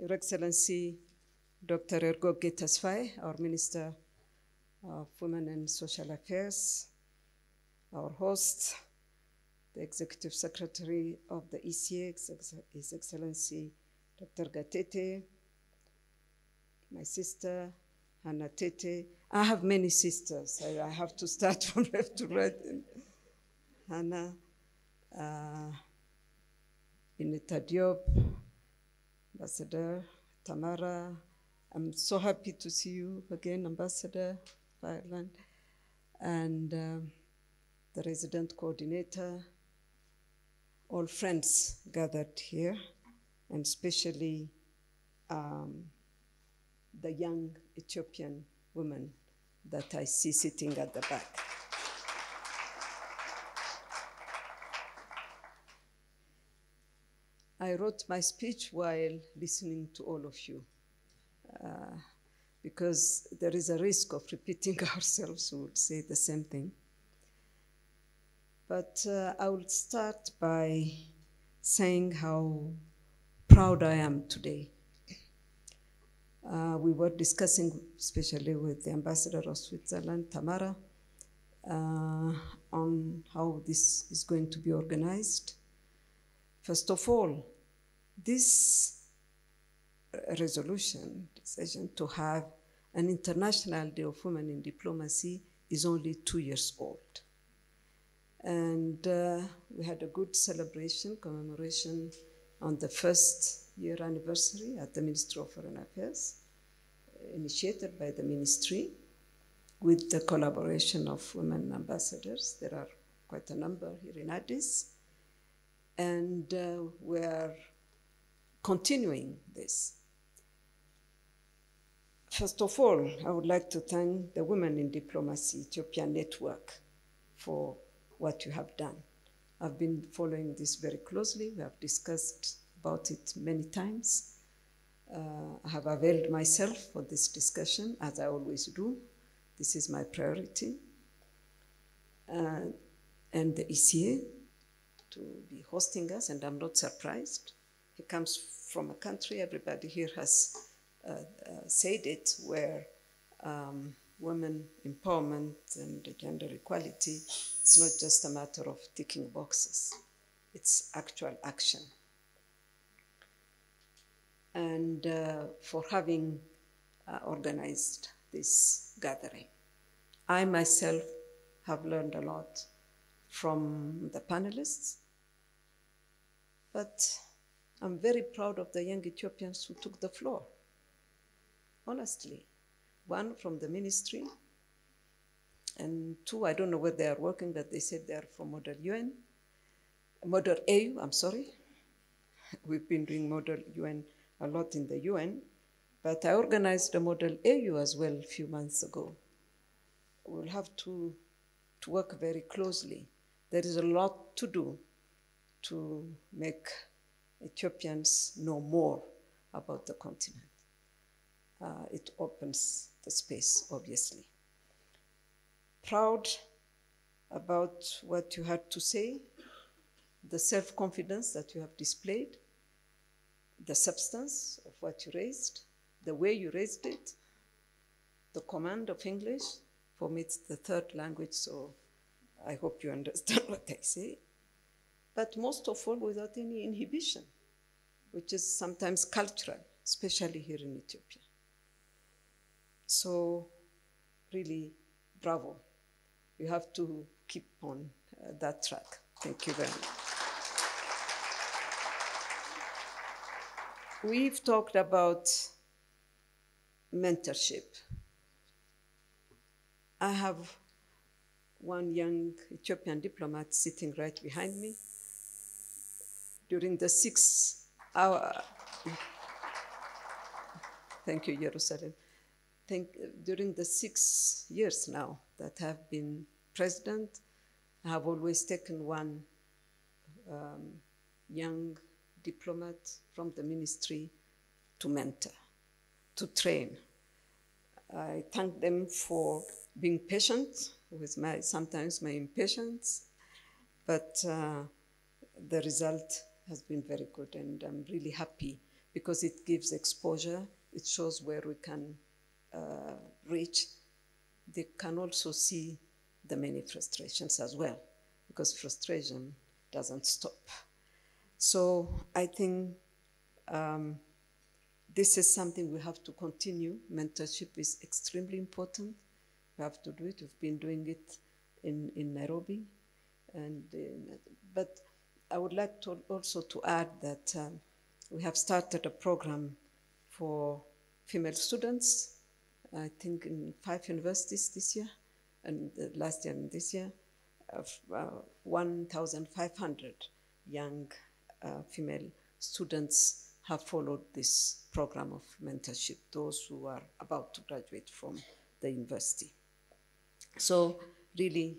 Your Excellency, Dr. Ergoge Tesfaye, our Minister of Women and Social Affairs, our host, the Executive Secretary of the ECA, His Excellency Dr. Gatete, my sister, Hannah Tete. I have many sisters. I have to start from left to right. Hannah, Bineta Diop, Ambassador Tamara. I'm so happy to see you again, Ambassador of Ireland, and the resident coordinator, all friends gathered here, and especially the young Ethiopian women that I see sitting at the back. I wrote my speech while listening to all of you, because there is a risk of repeating ourselves who would say the same thing. But I will start by saying how proud I am today. We were discussing, especially with the Ambassador of Switzerland, Tamara, on how this is going to be organized. First of all, this decision to have an International Day of Women in Diplomacy is only 2 years old. And we had a good celebration, commemoration on the first year anniversary at the Ministry of Foreign Affairs, initiated by the ministry with the collaboration of women ambassadors. There are quite a number here in Addis. And we are continuing this. First of all, I would like to thank the Women in Diplomacy Ethiopian Network for what you have done. I've been following this very closely. We have discussed about it many times. I have availed myself for this discussion, as I always do. This is my priority. And the ECA to be hosting us, and I'm not surprised. He comes from a country, everybody here has said it, where women empowerment and gender equality, it's not just a matter of ticking boxes, it's actual action. And for having organized this gathering. I myself have learned a lot from the panelists, but I'm very proud of the young Ethiopians who took the floor, honestly. One from the ministry, and two, I don't know where they are working, but they said they are from Model AU, I'm sorry. We've been doing Model UN a lot in the UN, but I organized a Model AU as well a few months ago. We'll have to work very closely. There is a lot to do to make Ethiopians know more about the continent. It opens the space, obviously. Proud about what you had to say, the self-confidence that you have displayed, the substance of what you raised, the way you raised it, the command of English. For me, it's the third language, so I hope you understand what I say. But most of all, without any inhibition, which is sometimes cultural, especially here in Ethiopia. So really, bravo. You have to keep on that track. Thank you very much. We've talked about mentorship. I have one young Ethiopian diplomat sitting right behind me. During the 6 hour, thank you, Jerusalem. During the 6 years now that I've been president, I have always taken one young diplomat from the ministry to mentor, to train. I thank them for being patient with sometimes my impatience, but the result has been very good, and I'm really happy because it gives exposure, it shows where we can reach. They can also see the many frustrations as well, because frustration doesn't stop. So I think this is something we have to continue. Mentorship is extremely important. We have to do it. We've been doing it in Nairobi. But I would like to also to add that we have started a program for female students, I think in 5 universities this year, and last year and this year, 1,500 young female students have followed this program of mentorship, those who are about to graduate from the university. So really,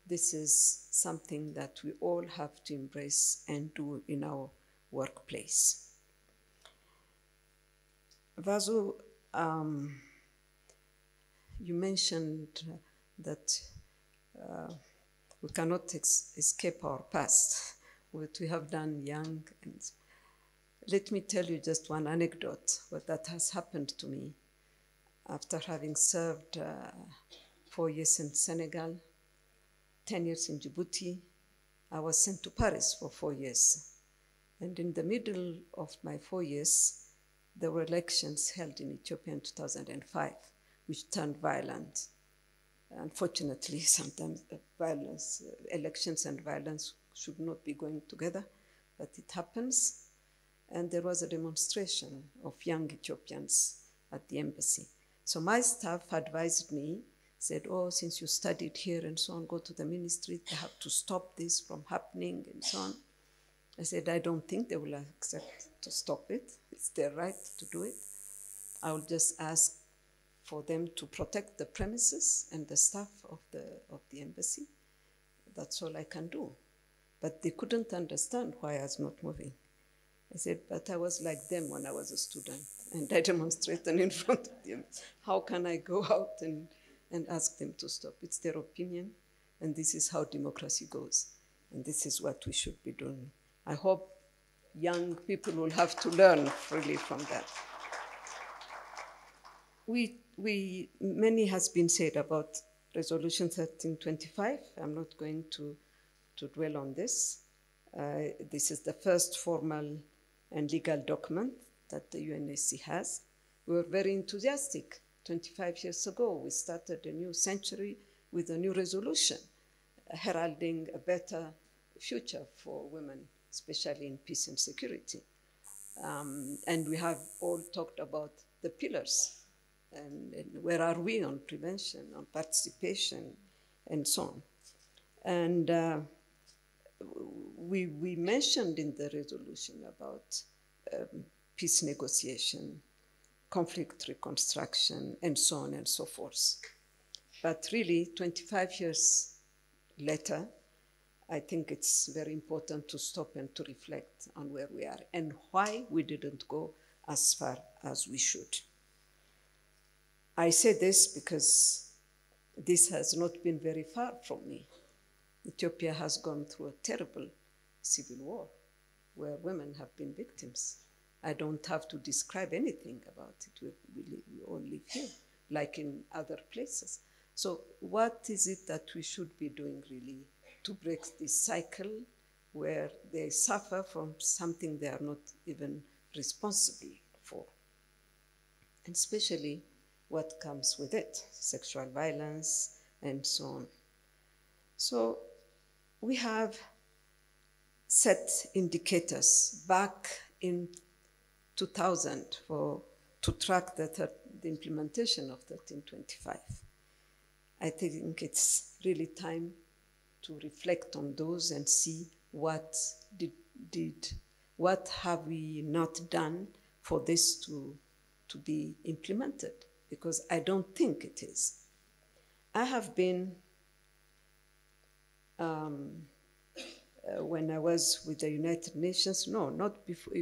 this is something that we all have to embrace and do in our workplace. Vasu, you mentioned that we cannot escape our past, what we have done young. And let me tell you just one anecdote, what that has happened to me. After having served 4 years in Senegal, 10 years in Djibouti, I was sent to Paris for 4 years. And in the middle of my 4 years, there were elections held in Ethiopia in 2005, which turned violent. Unfortunately, sometimes elections and violence should not be going together, but it happens. And there was a demonstration of young Ethiopians at the embassy. So my staff advised me, said, oh, since you studied here and so on, go to the ministry, they have to stop this from happening and so on. I said, I don't think they will accept to stop it. It's their right to do it. I will just ask for them to protect the premises and the staff of the embassy. That's all I can do. But they couldn't understand why I was not moving. I said, but I was like them when I was a student, and I demonstrated in front of them. How can I go out and ask them to stop? It's their opinion, and this is how democracy goes, and this is what we should be doing. I hope young people will have to learn freely from that. Many has been said about Resolution 1325. I'm not going to dwell on this. This is the first formal and legal document that the UNSC has. We were very enthusiastic. 25 years ago, we started a new century with a new resolution, heralding a better future for women, especially in peace and security. And we have all talked about the pillars, and where are we on prevention, on participation, and so on. And we mentioned in the resolution about peace negotiation, conflict reconstruction, and so on and so forth. But really, 25 years later, I think it's very important to stop and to reflect on where we are and why we didn't go as far as we should. I say this because this has not been very far from me. Ethiopia has gone through a terrible civil war where women have been victims. I don't have to describe anything about it. We all live here, like in other places. So what is it that we should be doing really to break this cycle where they suffer from something they are not even responsible for? And especially what comes with it, sexual violence and so on. So we have set indicators back in 2000 to track the implementation of 1325. I think it's really time to reflect on those and see what have we not done for this to be implemented, because I don't think it is. I have been, when I was with the United Nations, no, not before,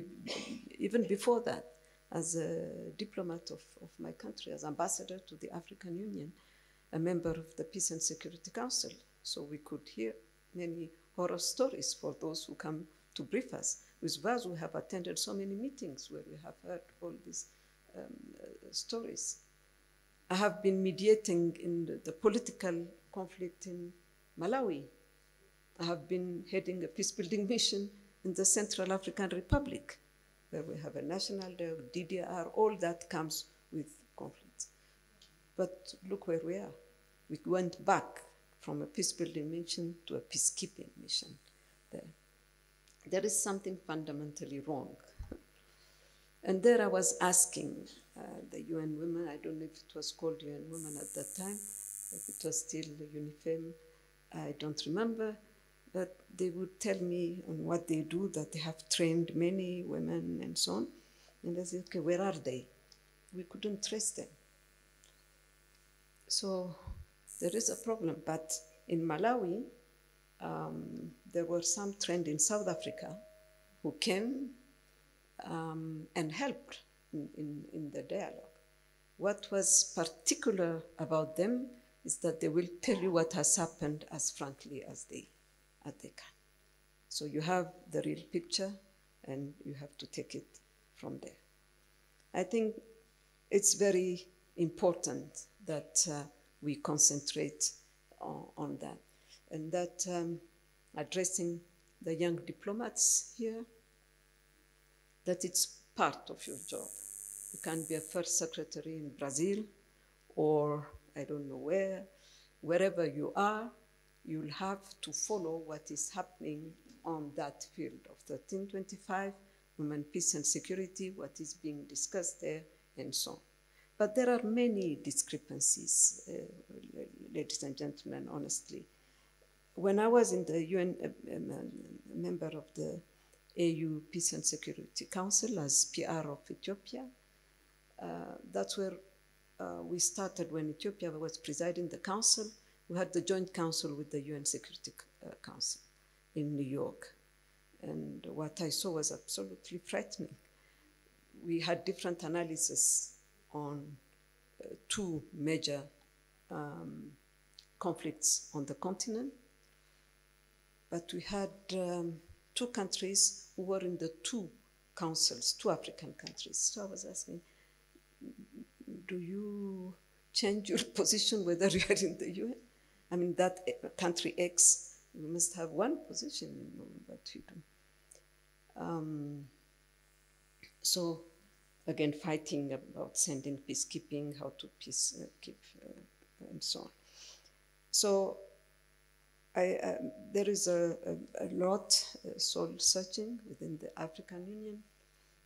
even before that, as a diplomat of my country, as ambassador to the African Union, a member of the Peace and Security Council. So we could hear many horror stories for those who come to brief us. With us, we have attended so many meetings where we have heard all these stories. I have been mediating in the political conflict in Malawi. I have been heading a peace-building mission in the Central African Republic, where we have a national dialogue, DDR, all that comes with conflicts. But look where we are. We went back from a peace-building mission to a peacekeeping mission there. There is something fundamentally wrong. And there I was asking the UN Women, I don't know if it was called UN Women at that time, if it was still UNIFEM, I don't remember, but they would tell me on what they do, that they have trained many women and so on. And I said, okay, where are they? We couldn't trace them. So there is a problem, but in Malawi, there were some trained in South Africa who came and helped in the dialogue. What was particular about them is that they will tell you what has happened as frankly as they can. So you have the real picture and you have to take it from there. I think it's very important that we concentrate on that, and that addressing the young diplomats here, that it's part of your job. You can be a first secretary in Brazil or I don't know where, wherever you are, you'll have to follow what is happening on that field of 1325, women, peace and security, what is being discussed there, and so on. But there are many discrepancies, ladies and gentlemen, honestly. When I was in the UN, member of the AU Peace and Security Council as PR of Ethiopia, that's where we started when Ethiopia was presiding the council. We had the joint council with the UN Security Council in New York. And what I saw was absolutely frightening. We had different analyses on two major conflicts on the continent, but we had two countries who were in the two councils, two African countries. So I was asking, do you change your position whether you are in the UN? I mean, that country X, we must have one position, but you don't. So again, fighting about sending peacekeeping, how to peacekeep, and so on. So there is a lot soul searching within the African Union,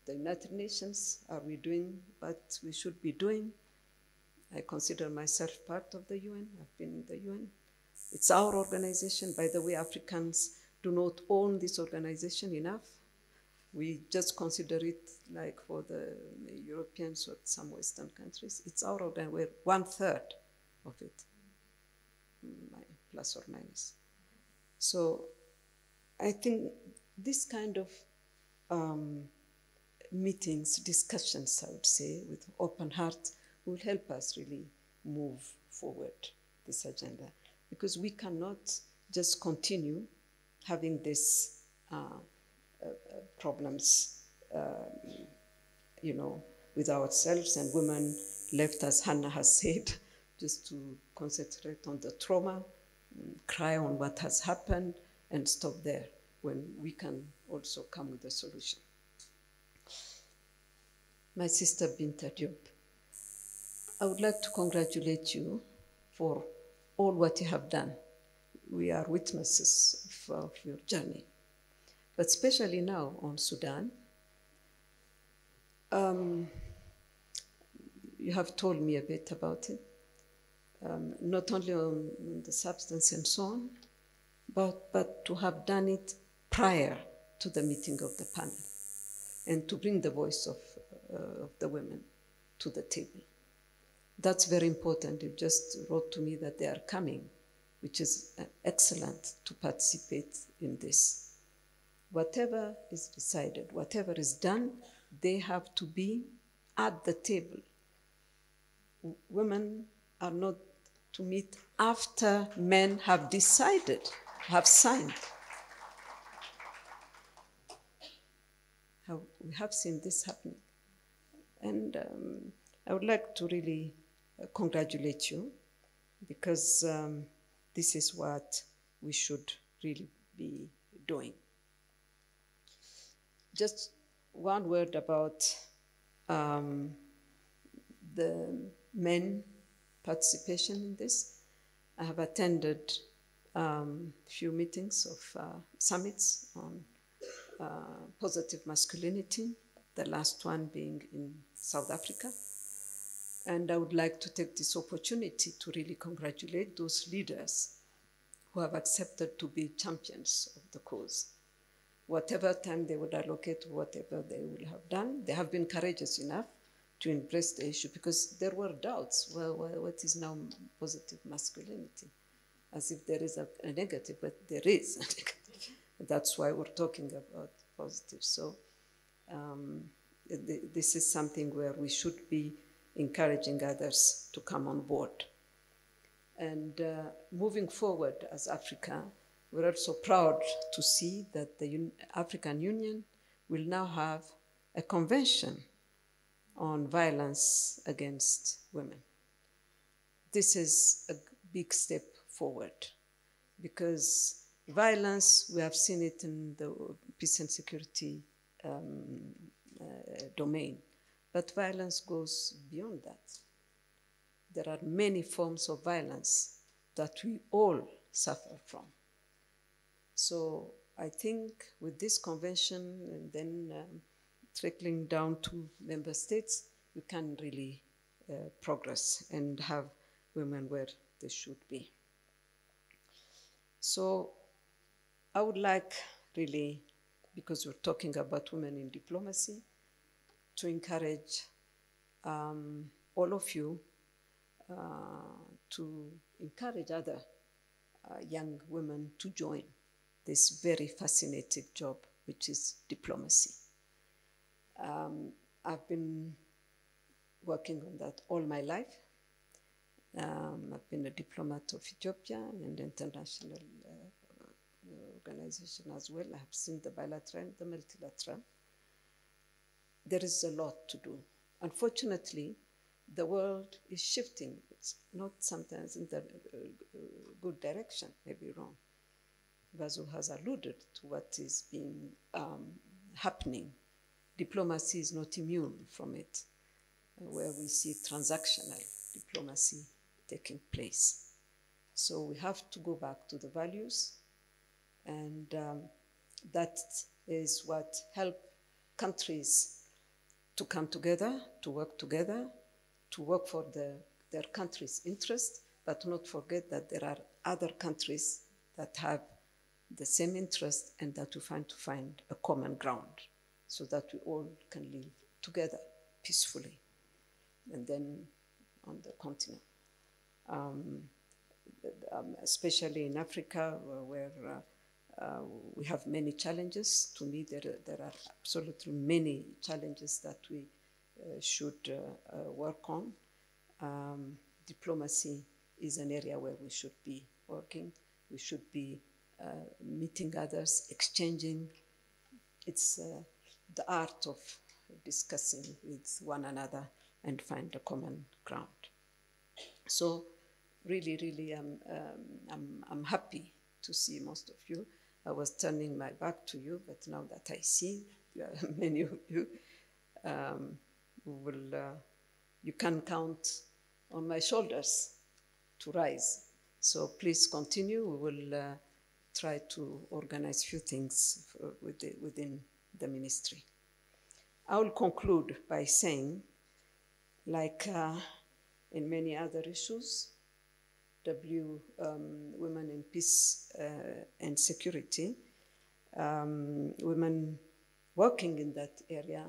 the United Nations. Are we doing what we should be doing? I consider myself part of the UN. I've been in the UN. It's our organization. By the way, Africans do not own this organization enough. We just consider it like for the Europeans or some Western countries. It's our organ. We're 1/3 of it, plus or minus. So I think this kind of meetings, discussions, I would say, with open heart will help us really move forward this agenda, because we cannot just continue having these problems, you know, with ourselves, and women left, as Hannah has said, just to concentrate on the trauma, cry on what has happened, and stop there, when we can also come with a solution. My sister Binta Diop, I would like to congratulate you for all what you have done. We are witnesses of your journey, but especially now on Sudan. You have told me a bit about it, not only on the substance and so on, but to have done it prior to the meeting of the panel and to bring the voice of the women to the table. That's very important. You just wrote to me that they are coming, which is excellent to participate in this. Whatever is decided, whatever is done, they have to be at the table. Women are not to meet after men have decided, have signed. we have seen this happening. And I would like to really congratulate you, because this is what we should really be doing. Just one word about the men participation in this. I have attended few meetings of summits on positive masculinity, the last one being in South Africa. And I would like to take this opportunity to really congratulate those leaders who have accepted to be champions of the cause. Whatever time they would allocate, whatever they will have done, they have been courageous enough to embrace the issue, because there were doubts. Well, what is now positive masculinity? As if there is a negative, but there is a negative. That's why we're talking about positive. So this is something where we should be encouraging others to come on board. And moving forward as Africa, we're also proud to see that the African Union will now have a convention on violence against women. This is a big step forward, because violence, we have seen it in the peace and security domain, but violence goes beyond that. There are many forms of violence that we all suffer from. So I think with this convention and then trickling down to member states, we can really progress and have women where they should be. So I would like really, because we're talking about women in diplomacy, to encourage all of you to encourage other young women to join this very fascinating job, which is diplomacy. I've been working on that all my life. I've been a diplomat of Ethiopia and international organization as well. I have seen the bilateral and the multilateral. There is a lot to do. Unfortunately, the world is shifting. It's not sometimes in the good direction, maybe wrong. Bazo has alluded to what is being happening. Diplomacy is not immune from it, where we see transactional diplomacy taking place. So we have to go back to the values, and that is what helps countries to come together, to work for their country's interest, but not forget that there are other countries that have the same interest, and that we find a common ground so that we all can live together peacefully, and then on the continent. Especially in Africa, where we have many challenges. To me, there are absolutely many challenges that we should work on. Diplomacy is an area where we should be working. We should be meeting others, exchanging. It's the art of discussing with one another and find a common ground. So really, I'm happy to see most of you. I was turning my back to you, but now that I see many of you, you can count on my shoulders to rise. So please continue. We will try to organize few things within the ministry. I will conclude by saying, like in many other issues, women in peace and security, women working in that area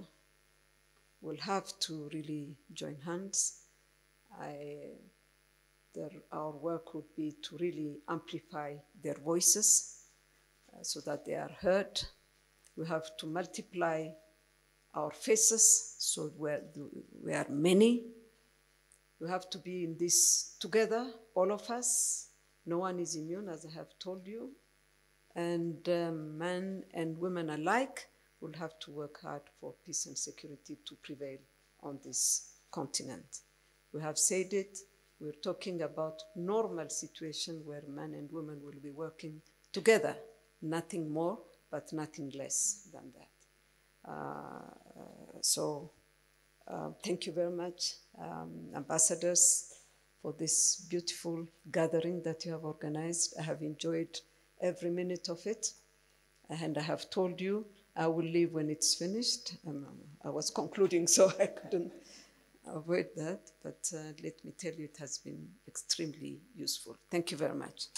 will have to really join hands. Our work would be to really amplify their voices so that they are heard. We have to multiply our faces so we are many. We have to be in this together, all of us. No one is immune, as I have told you. And men and women alike we'll have to work hard for peace and security to prevail on this continent. We have said it, we're talking about normal situation where men and women will be working together, nothing more, but nothing less than that. Thank you very much, ambassadors, for this beautiful gathering that you have organized. I have enjoyed every minute of it, and I have told you I will leave when it's finished. I was concluding, so I couldn't avoid that, but let me tell you, it has been extremely useful. Thank you very much.